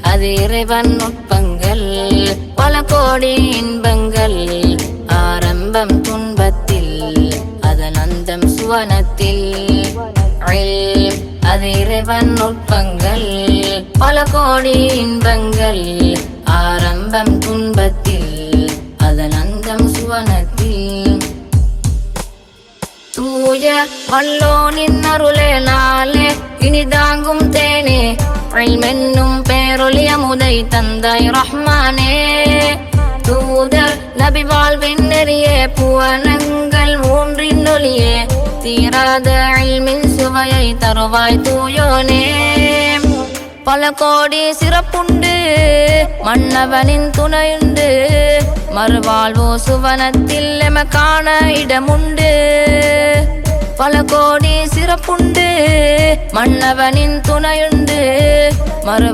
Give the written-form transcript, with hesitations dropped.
அது இறைவன் நுட்பங்கள் பல கோடி இன்பங்கள் ஆரம்பம் துன்பத்தில் அதன் அந்தம் சுவனத்தில் அது இறைவன் நுட்பங்கள் பல கோடி இன்பங்கள் ஆரம்பம் துன்பத்தில் அதன் அந்தம் சுவனத்தில் தூய வல்லோனின் அருளினாலே இனிதாங்கும் தேனே மென்னும் பேரொளி அமுதை தந்தாய் ரஹ்மானே தூதர் நபி வாழ்வின் நெறியே புவனங்கள் மூன்றின் ஒளியே தீராத இல்மின் சுவையை தருவாய் தூயோனே பல கோடி சிறப்புண்டு மன்னவனின் துணையுண்டு மறுவாழ்வோ சுவனத்தில் எமக்கான இடமுண்டு பல கோடி சிறப்புண்டு மன்னவனின் துணையுண்டு மறு